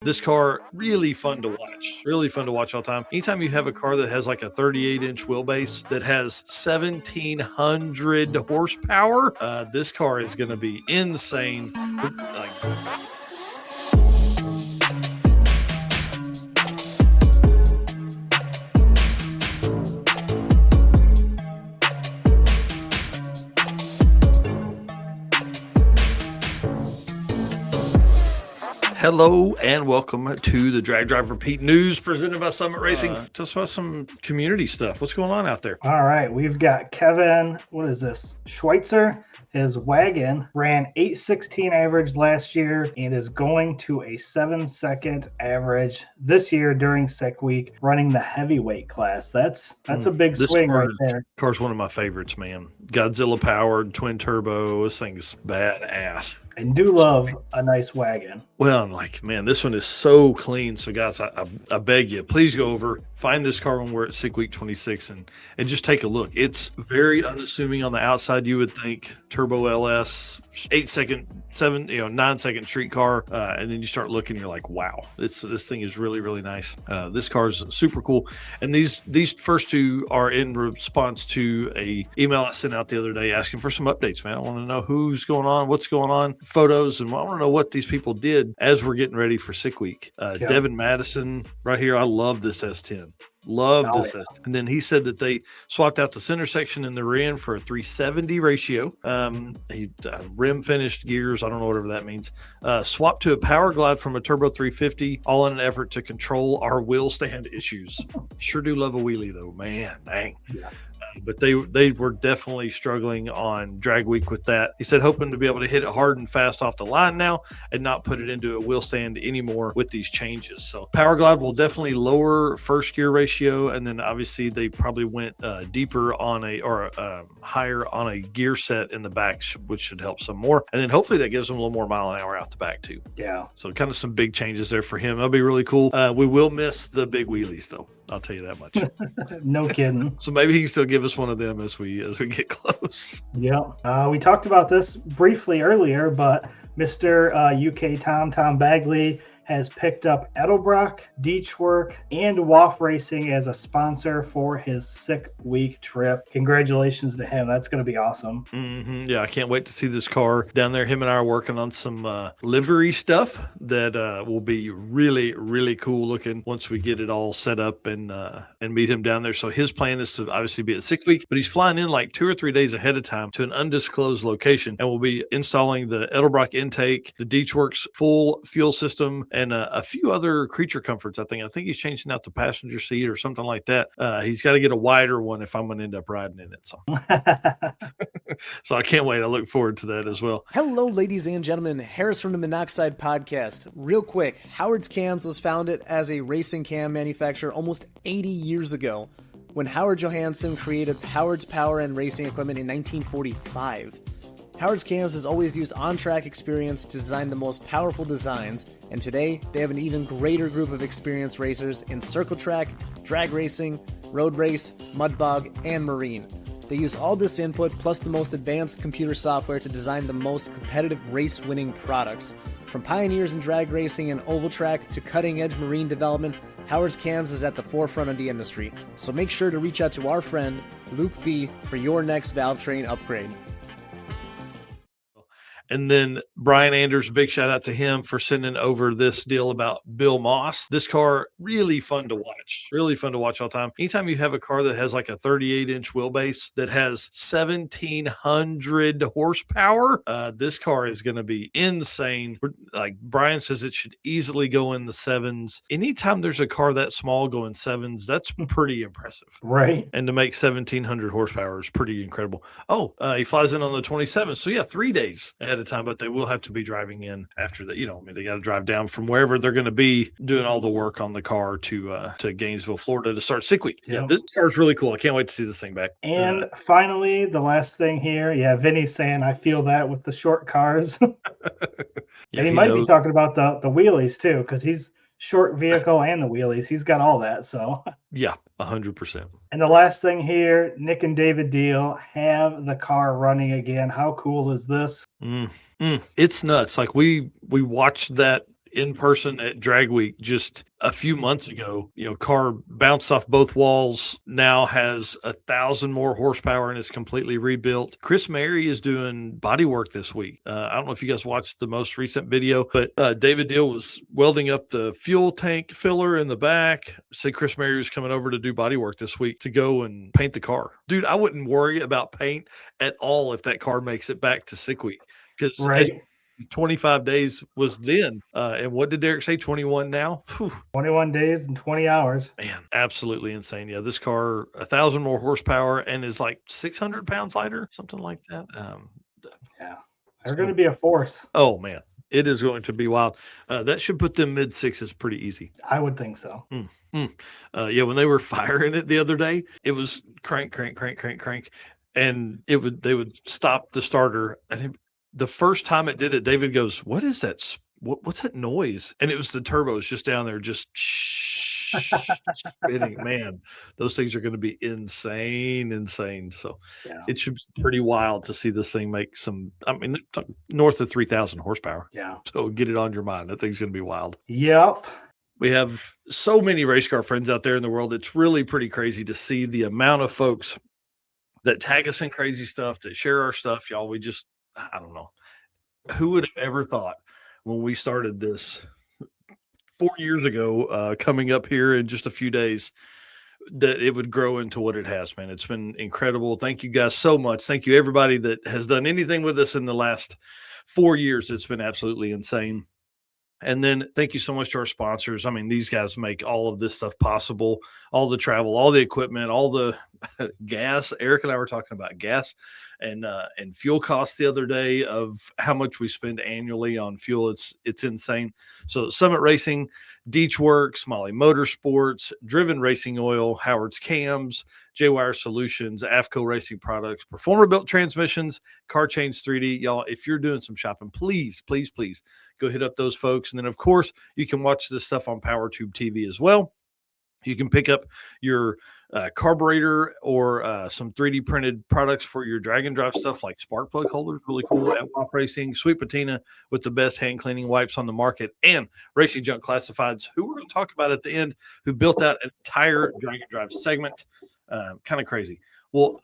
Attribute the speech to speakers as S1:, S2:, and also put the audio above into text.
S1: This car, really fun to watch. Really fun to watch all the time. Anytime you have a car that has like a 38-inch wheelbase that has 1,700 horsepower, this car is going to be insane. Like, hello and welcome to the Drag Drive Repeat News presented by Summit Racing. Just about some community stuff. What's going on out there?
S2: All right, we've got Kevin. What is this? Schweitzer. His wagon ran 8:16 average last year and is going to a 7-second average this year during Sick Week, running the heavyweight class. That's a big swing right there.
S1: Car's one of my favorites, man. Godzilla powered, twin turbo. This thing's badass.
S2: I do love a nice wagon.
S1: Well, like, man, this one is so clean. So, guys, I beg you, please go over, find this car when we're at Sick Week 26 and just take a look. It's very unassuming on the outside. You would think turbo LS, 9-second street car, and then you start looking, you're like, wow, this thing is really, really nice. This car's super cool. And these first two are in response to a email I sent out the other day asking for some updates, man. I want to know who's going on, what's going on, photos, and I want to know what these people did as we're getting ready for Sick Week. Devin Madison right here. I love this S10. S10. And then he said that they swapped out the center section in the rear end for a 370 ratio. He rim finished gears. I don't know whatever that means. Swapped to a power glide from a turbo 350, all in an effort to control our wheel stand issues. Sure do love a wheelie though, man. Dang. Yeah. But they were definitely struggling on drag week with that. He said hoping to be able to hit it hard and fast off the line now and not put it into a wheel stand anymore with these changes. So power glide will definitely lower first gear ratio, and then obviously they probably went deeper on higher on a gear set in the back, which should help some more. And then hopefully that gives them a little more mile an hour out the back too.
S2: Yeah.
S1: So kind of some big changes there for him. That'll be really cool. We will miss the big wheelies though. I'll tell you that much.
S2: No kidding.
S1: So maybe he can still give us one of them as we get close.
S2: Yeah. We talked about this briefly earlier, but Mr. UK Tom Bagley has picked up Edelbrock, Deechwork, and WAF Racing as a sponsor for his Sick Week trip. Congratulations to him. That's going to be awesome.
S1: Mm-hmm. Yeah, I can't wait to see this car down there. Him and I are working on some livery stuff that will be really, really cool looking once we get it all set up and meet him down there. So his plan is to obviously be at Sick Week, but he's flying in like 2 or 3 days ahead of time to an undisclosed location, and we'll be installing the Edelbrock intake, the Deechworks full fuel system, and a few other creature comforts. I think he's changing out the passenger seat or something like that. He's got to get a wider one if I'm going to end up riding in it. So, so I can't wait. I look forward to that as well.
S3: Hello, ladies and gentlemen. Harris from the Monoxide Podcast. Real quick, Howard's Cams was founded as a racing cam manufacturer almost 80 years ago when Howard Johansson created Howard's Power and Racing Equipment in 1945. Howard's Cams has always used on-track experience to design the most powerful designs, and today they have an even greater group of experienced racers in circle track, drag racing, road race, mud bog, and marine. They use all this input plus the most advanced computer software to design the most competitive race-winning products. From pioneers in drag racing and oval track to cutting-edge marine development, Howard's Cams is at the forefront of the industry. So make sure to reach out to our friend Luke B for your next valve train upgrade.
S1: And then Brian Anders, big shout out to him for sending over this deal about Bill Moss. This car, really fun to watch. Really fun to watch all the time. Anytime you have a car that has like a 38-inch wheelbase that has 1,700 horsepower, this car is going to be insane. Like Brian says, it should easily go in the sevens. Anytime there's a car that small going sevens, that's pretty impressive.
S2: Right.
S1: And to make 1,700 horsepower is pretty incredible. Oh, he flies in on the 27th. So yeah, 3 days ahead of time, but they will have to be driving in after that. They got to drive down from wherever they're going to be doing all the work on the car to Gainesville, Florida to start Sick Week. Yeah, this car's really cool. I can't wait to see this thing back.
S2: And finally, the last thing here, Vinny's saying, I feel that with the short cars. And he might be talking about the wheelies too, because he's short vehicle and the wheelies. He's got all that. So
S1: yeah, 100%.
S2: And the last thing here, Nick and David Deal have the car running again. How cool is this?
S1: It's nuts. Like we watched that in person at Drag Week just a few months ago. Car bounced off both walls, now has 1,000 more horsepower and is completely rebuilt. Chris Mary is doing body work this week. I don't know if you guys watched the most recent video, but David Deal was welding up the fuel tank filler in the back. Say Chris Mary was coming over to do body work this week to go and paint the car. Dude, I wouldn't worry about paint at all if that car makes it back to sick week, because
S2: Right.
S1: 25 days was then. And what did Derek say? 21 now? Whew.
S2: 21 days and 20 hours.
S1: Man, absolutely insane. Yeah, this car, 1,000 more horsepower and is like 600 pounds lighter, something like that.
S2: Yeah. They're going to be a force.
S1: Oh, man. It is going to be wild. That should put them mid sixes pretty easy.
S2: I would think so.
S1: Yeah, when they were firing it the other day, it was crank, crank, crank, crank, crank. And they would stop the starter. And the first time it did it, David goes, "What is that? What's that noise?" And it was the turbos just down there, just spinning. Man, those things are going to be insane. So
S2: Yeah.
S1: it should be pretty wild to see this thing make some. I mean, north of 3,000 horsepower.
S2: Yeah.
S1: So get it on your mind. That thing's going to be wild.
S2: Yep.
S1: We have so many race car friends out there in the world. It's really pretty crazy to see the amount of folks that tag us in crazy stuff, that share our stuff. Y'all, I don't know. Who would have ever thought when we started this 4 years ago, coming up here in just a few days, that it would grow into what it has, man. It's been incredible. Thank you guys so much. Thank you everybody that has done anything with us in the last 4 years. It's been absolutely insane. And then thank you so much to our sponsors. I mean, these guys make all of this stuff possible, all the travel, all the equipment, all the gas. Eric and I were talking about gas and fuel costs the other day, of how much we spend annually on fuel. It's insane. So Summit Racing, Deech Works, Molly Motorsports, Driven Racing Oil, Howard's Cams, J-Wire Solutions, AFCO Racing Products, Performer Built Transmissions, Car Change 3D. Y'all, if you're doing some shopping, please go hit up those folks. And then, of course, you can watch this stuff on PowerTube TV as well. You can pick up your carburetor or some 3D printed products for your drag and drive stuff, like spark plug holders, really cool at WAP Racing, Sweet Patina with the best hand cleaning wipes on the market, and Racing Junk Classifieds, who we're going to talk about at the end, who built out an entire drag and drive segment. Kind of crazy. Well,